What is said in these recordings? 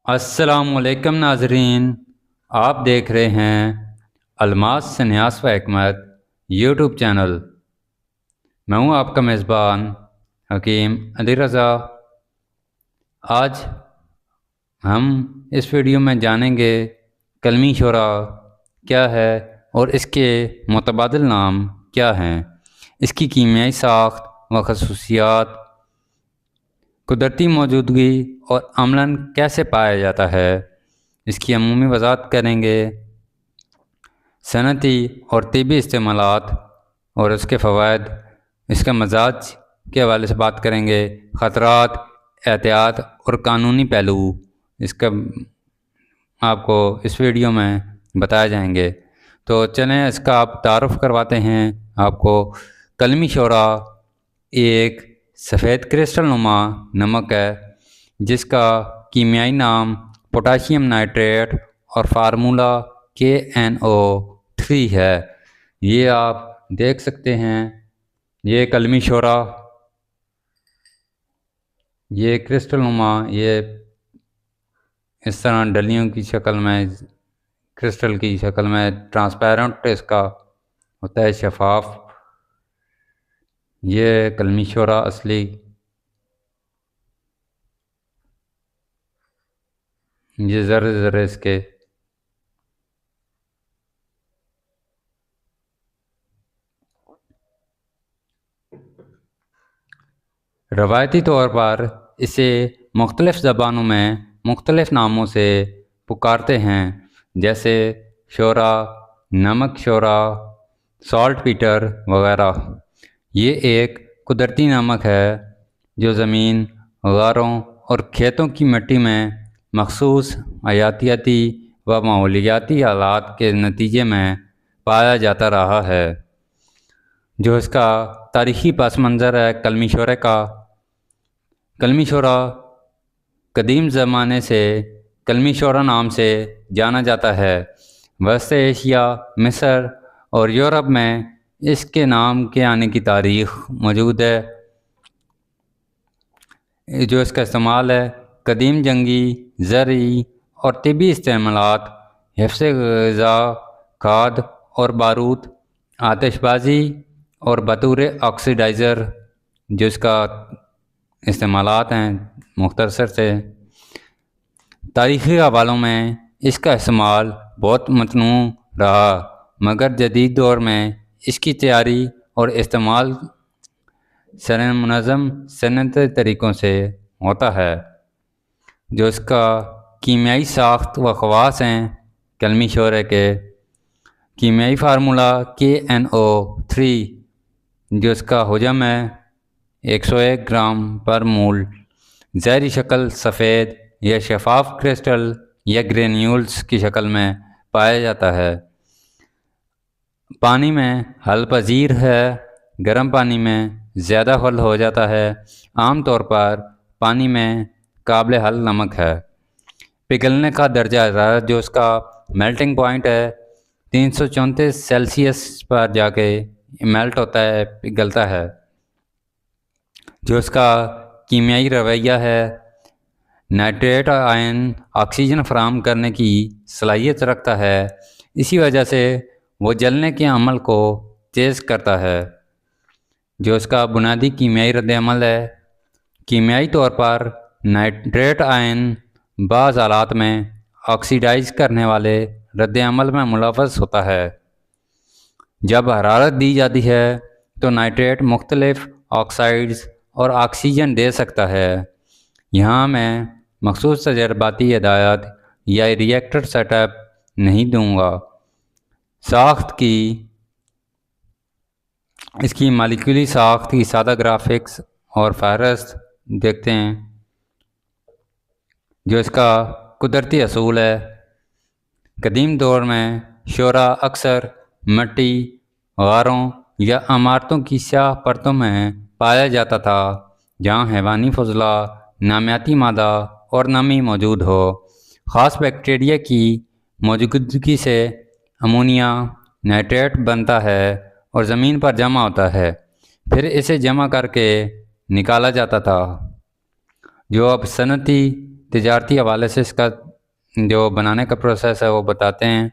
السلام علیکم ناظرین، آپ دیکھ رہے ہیں الماس سنیاس و حکمت یوٹیوب چینل۔ میں ہوں آپ کا میزبان حکیم علی رضا۔ آج ہم اس ویڈیو میں جانیں گے کلمی شورا کیا ہے اور اس کے متبادل نام کیا ہیں، اس کی کیمیائی ساخت و خصوصیات، قدرتی موجودگی اور عملاً کیسے پایا جاتا ہے، اس کی عمومی وضاحت کریں گے۔ صنعتی اور طبی استعمالات اور اس کے فوائد، اس کا مزاج کے حوالے سے بات کریں گے، خطرات، احتیاط اور قانونی پہلو اس کا آپ کو اس ویڈیو میں بتائے جائیں گے۔ تو چلیں اس کا آپ تعارف کرواتے ہیں آپ کو۔ کلمی شورا ایک سفید کرسٹل نما نمک ہے جس کا کیمیائی نام پوٹاشیم نائٹریٹ اور فارمولہ KNO3 ہے۔ یہ آپ دیکھ سکتے ہیں، یہ کلمی شورا، یہ کرسٹل نما، یہ اس طرح ڈلیوں کی شکل میں، کرسٹل کی شکل میں ٹرانسپیرنٹ اس کا ہوتا ہے، شفاف۔ یہ کلمی شورا اصلی، یہ ذرے ذرے اس کے۔ روایتی طور پر اسے مختلف زبانوں میں مختلف ناموں سے پکارتے ہیں، جیسے شورا، نمک شورا، سالٹ پیٹر وغیرہ۔ یہ ایک قدرتی نمک ہے جو زمین، غاروں اور کھیتوں کی مٹی میں مخصوص حیاتیاتی و ماحولیاتی حالات کے نتیجے میں پایا جاتا رہا ہے۔ جو اس کا تاریخی پس منظر ہے کلمی شورے کا، کلمی شورا قدیم زمانے سے کلمی شورا نام سے جانا جاتا ہے۔ وسط ایشیا، مصر اور یورپ میں اس کے نام کے آنے کی تاریخ موجود ہے۔ جو اس کا استعمال ہے قدیم جنگی، زرعی اور طبی استعمالات، حفظ غذا، کھاد اور بارود، آتش بازی اور بطور آکسیڈائزر جو اس کا استعمالات ہیں مختصر سے۔ تاریخی حوالوں میں اس کا استعمال بہت متنوع رہا، مگر جدید دور میں اس کی تیاری اور استعمال منظم صنعتی طریقوں سے ہوتا ہے۔ جو اس کا کیمیائی ساخت و خواص ہیں کلمی شورے کے، کیمیائی فارمولہ KNO3 جو اس کا حجم ہے 101 گرام پر مول، ظاہری شکل سفید یا شفاف کرسٹل یا گرینیولز کی شکل میں پایا جاتا ہے۔ پانی میں حل پذیر ہے، گرم پانی میں زیادہ حل ہو جاتا ہے، عام طور پر پانی میں قابل حل نمک ہے۔ پگھلنے کا درجہ حرارت جو اس کا میلٹنگ پوائنٹ ہے 334 سیلسیس پر جا کے میلٹ ہوتا ہے، پگھلتا ہے۔ جو اس کا کیمیائی رویہ ہے، نائٹریٹ آئن آکسیجن فراہم کرنے کی صلاحیت رکھتا ہے، اسی وجہ سے وہ جلنے کے عمل کو تیز کرتا ہے۔ جو اس کا بنیادی کیمیائی رد عمل ہے، کیمیائی طور پر نائٹریٹ آئن بعض حالات میں آکسیڈائز کرنے والے رد عمل میں ملوث ہوتا ہے۔ جب حرارت دی جاتی ہے تو نائٹریٹ مختلف آکسائڈز اور آکسیجن دے سکتا ہے۔ یہاں میں مخصوص تجرباتی ہدایات یا ریئیکٹر سیٹ اپ نہیں دوں گا۔ ساخت کی، اس کی مالیکولی ساخت کی سادہ گرافکس اور فہرست دیکھتے ہیں۔ جو اس کا قدرتی اصول ہے، قدیم دور میں شورا اکثر مٹی، غاروں یا عمارتوں کی سیاہ پرتوں میں پایا جاتا تھا جہاں حیوانی فضلہ، نامیاتی مادہ اور نمی موجود ہو۔ خاص بیکٹیریا کی موجودگی سے امونیا نائٹریٹ بنتا ہے اور زمین پر جمع ہوتا ہے، پھر اسے جمع کر کے نکالا جاتا تھا۔ جو اب صنعتی تجارتی حوالے سے اس کا جو بنانے کا پروسیس ہے وہ بتاتے ہیں۔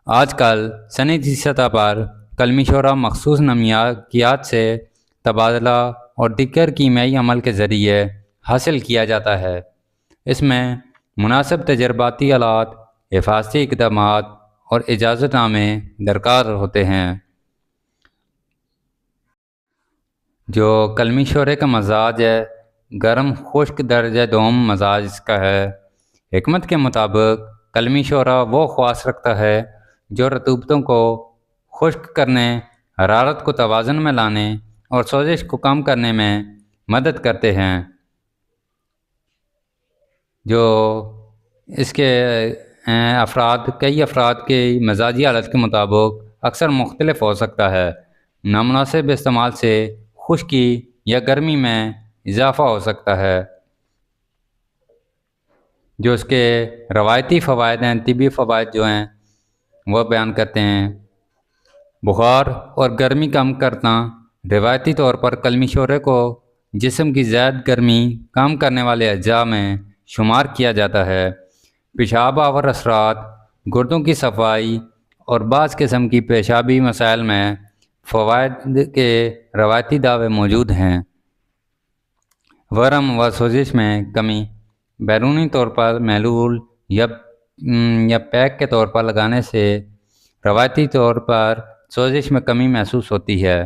آج کل صنعتی سطح پر کلمی شورا مخصوص نمیات سے تبادلہ اور دیگر کیمیائی عمل کے ذریعے حاصل کیا جاتا ہے۔ اس میں مناسب تجرباتی آلات، حفاظتی اقدامات اور اجازت نامے درکار ہوتے ہیں۔ جو کلمی شورے کا مزاج ہے گرم خشک درجہ دوم مزاج اس کا ہے۔ حکمت کے مطابق کلمی شورا وہ خواص رکھتا ہے جو رطوبتوں کو خشک کرنے، حرارت کو توازن میں لانے اور سوزش کو کم کرنے میں مدد کرتے ہیں۔ جو اس کے کئی افراد کے مزاجی حالت کے مطابق اکثر مختلف ہو سکتا ہے۔ نامناسب استعمال سے خشکی یا گرمی میں اضافہ ہو سکتا ہے۔ جو اس کے روایتی فوائد ہیں، طبی فوائد جو ہیں وہ بیان کرتے ہیں۔ بخار اور گرمی کم کرنا، روایتی طور پر کلمی شورے کو جسم کی زائد گرمی کم کرنے والے اجزاء میں شمار کیا جاتا ہے۔ پیشاب آور اثرات، گردوں کی صفائی اور بعض قسم کی پیشابی مسائل میں فوائد کے روایتی دعوے موجود ہیں۔ ورم و سوزش میں کمی، بیرونی طور پر محلول یا پیک کے طور پر لگانے سے روایتی طور پر سوزش میں کمی محسوس ہوتی ہے۔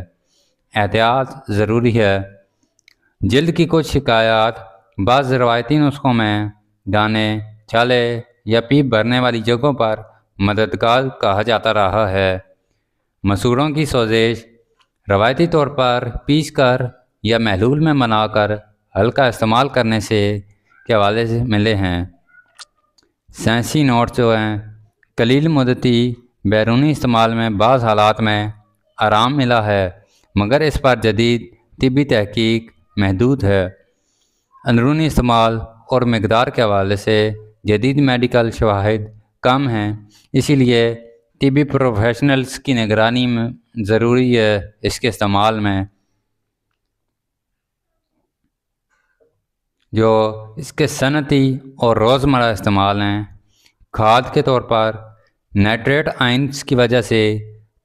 احتیاط ضروری ہے۔ جلد کی کچھ شکایات بعض روایتی نسخوں میں دانے، چھالے یا پیپ بھرنے والی جگہوں پر مددگار کہا جاتا رہا ہے۔ مسوڑوں کی سوزش روایتی طور پر پیس کر یا محلول میں بنا کر ہلکا استعمال کرنے کے حوالے سے ملے ہیں۔ سائنسی نوٹ جو ہیں، قلیل مدتی بیرونی استعمال میں بعض حالات میں آرام ملا ہے، مگر اس پر جدید طبی تحقیق محدود ہے۔ اندرونی استعمال اور مقدار کے حوالے سے جدید میڈیکل شواہد کم ہیں، اسی لیے طبی پروفیشنلز کی نگرانی میں ضروری ہے اس کے استعمال میں۔ جو اس کے صنعتی اور روزمرہ استعمال ہیں، کھاد کے طور پر نائٹریٹ آئنز کی وجہ سے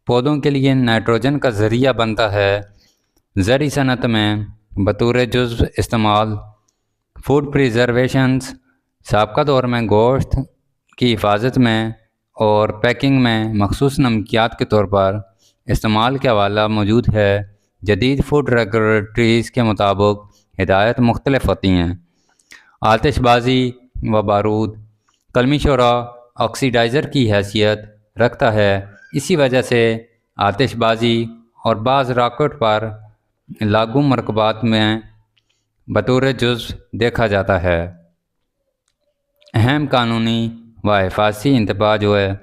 پودوں کے لیے نائٹروجن کا ذریعہ بنتا ہے۔ زرعی صنعت میں بطور جزو استعمال، فوڈ پریزرویشنز، سابقہ دور میں گوشت کی حفاظت میں اور پیکنگ میں مخصوص نمکیات کے طور پر استعمال کا حوالہ موجود ہے۔ جدید فوڈ ریگولیٹریز کے مطابق ہدایت مختلف ہوتی ہیں۔ آتش بازی و بارود، کلمی شورا آکسیڈائزر کی حیثیت رکھتا ہے، اسی وجہ سے آتش بازی اور بعض راکٹ پر لاگو مرکبات میں بطور جزو دیکھا جاتا ہے۔ اہم قانونی و حفاظتی انتباہ جو ہے،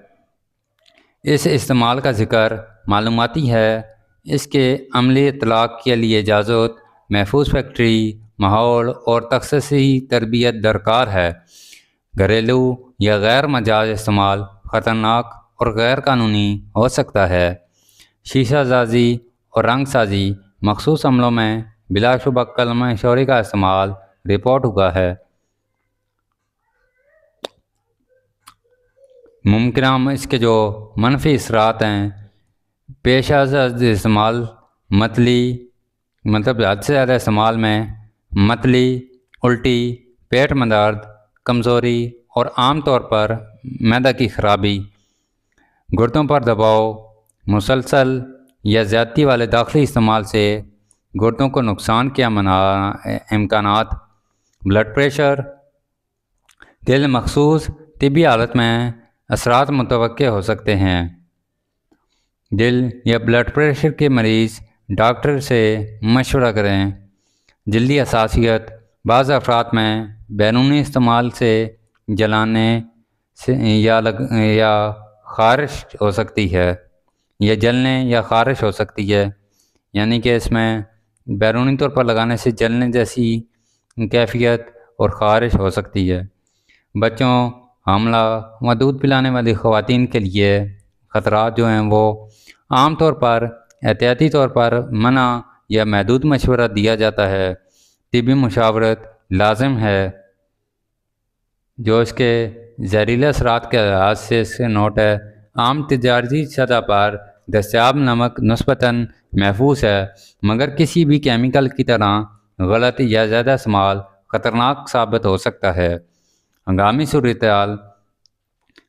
اس استعمال کا ذکر معلوماتی ہے۔ اس کے عملی اطلاق کے لیے اجازت، محفوظ فیکٹری ماحول اور تخصصی تربیت درکار ہے۔ گھریلو یا غیر مجاز استعمال خطرناک اور غیر قانونی ہو سکتا ہے۔ شیشہ سازی اور رنگ سازی، مخصوص عملوں میں بلا شبہ کلمہ شوری کا استعمال رپورٹ ہوا ہے۔ ممکنہ اس کے جو منفی اثرات ہیں، پیش از استعمال متلی، مطلب حد سے زیادہ استعمال میں متلی، الٹی، پیٹ میں درد، کمزوری اور عام طور پر معدہ کی خرابی، گردوں پر دباؤ، مسلسل یا زیادتی والے داخلی استعمال سے گردوں کو نقصان کے امکانات، بلڈ پریشر، دل، مخصوص طبی حالت میں اثرات متوقع ہو سکتے ہیں۔ دل یا بلڈ پریشر کے مریض ڈاکٹر سے مشورہ کریں۔ جلدی حساسیت، بعض افراد میں بیرونی استعمال سے جلانے سے یا خارش ہو سکتی ہے، یا جلنے یا خارش ہو سکتی ہے، یعنی کہ اس میں بیرونی طور پر لگانے سے جلنے جیسی کیفیت اور خارش ہو سکتی ہے۔ بچوں، حاملہ و دودھ پلانے والی خواتین کے لیے خطرات جو ہیں وہ عام طور پر احتیاطی طور پر منع یا محدود مشورہ دیا جاتا ہے۔ طبی مشاورت لازم ہے۔ جو اس کے زہریلے اثرات کے لحاظ سے اس سے نوٹ ہے۔ عام تجارتی سطح پر دستیاب نمک نسبتاً محفوظ ہے، مگر کسی بھی کیمیکل کی طرح غلط یا زیادہ استعمال خطرناک ثابت ہو سکتا ہے۔ ہنگامی صورتحال: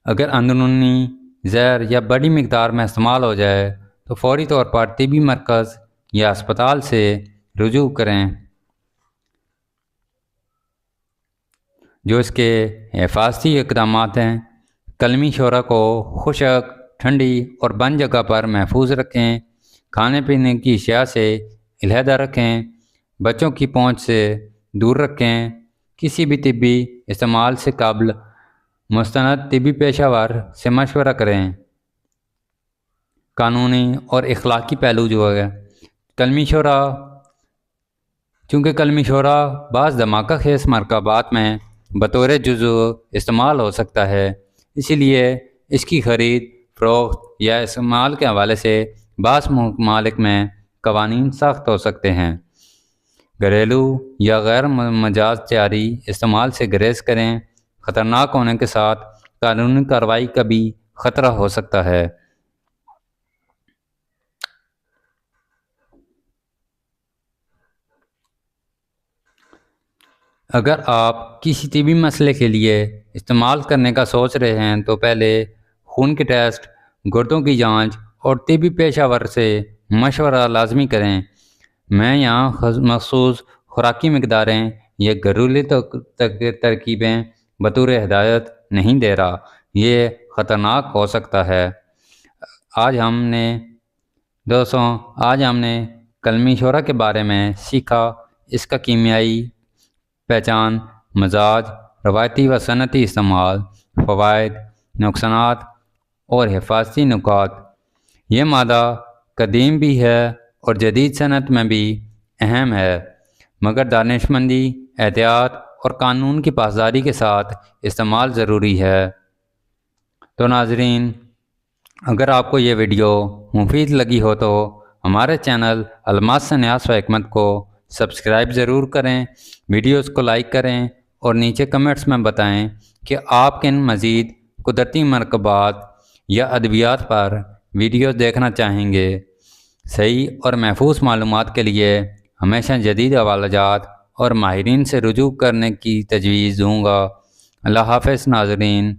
اگر اندرونی زہر یا بڑی مقدار میں استعمال ہو جائے تو فوری طور پر طبی مرکز یا اسپتال سے رجوع کریں۔ جو اس کے حفاظتی اقدامات ہیں: قلمی شورا کو خشک، ٹھنڈی اور بند جگہ پر محفوظ رکھیں، کھانے پینے کی اشیاء سے علیحدہ رکھیں، بچوں کی پہنچ سے دور رکھیں، کسی بھی طبی استعمال سے قبل مستند طبی پیشہ ور سے مشورہ کریں۔ قانونی اور اخلاقی پہلو جو ہے، قلمی شورا چونکہ قلمی شورا بعض دھماکہ خیز مرکبات میں بطور جزو استعمال ہو سکتا ہے، اسی لیے اس کی خرید فروخت یا استعمال کے حوالے سے بعض ممالک میں قوانین سخت ہو سکتے ہیں۔ گھریلو یا غیر مجاز جاری استعمال سے گریز کریں، خطرناک ہونے کے ساتھ قانونی کارروائی کا بھی خطرہ ہو سکتا ہے۔ اگر آپ کسی طبی مسئلے کے لیے استعمال کرنے کا سوچ رہے ہیں تو پہلے خون کے ٹیسٹ، گردوں کی جانچ اور طبی پیشہ ور سے مشورہ لازمی کریں۔ میں یہاں مخصوص خوراکی مقداریں یا گھریلو ترکیبیں بطور ہدایت نہیں دے رہا، یہ خطرناک ہو سکتا ہے۔ آج ہم نے قلمی شورا کے بارے میں سیکھا، اس کا کیمیائی پہچان، مزاج، روایتی و صنعتی استعمال، فوائد، نقصانات اور حفاظتی نکات۔ یہ مادہ قدیم بھی ہے اور جدید صنعت میں بھی اہم ہے، مگر دانشمندی، احتیاط اور قانون کی پاسداری کے ساتھ استعمال ضروری ہے۔ تو ناظرین، اگر آپ کو یہ ویڈیو مفید لگی ہو تو ہمارے چینل الماس سنیاس و حکمت کو سبسکرائب ضرور کریں، ویڈیوز کو لائک کریں اور نیچے کمنٹس میں بتائیں کہ آپ کن مزید قدرتی مرکبات یا ادویات پر ویڈیوز دیکھنا چاہیں گے۔ صحیح اور محفوظ معلومات کے لیے ہمیشہ جدید حوالہ جات اور ماہرین سے رجوع کرنے کی تجویز دوں گا۔ اللہ حافظ ناظرین۔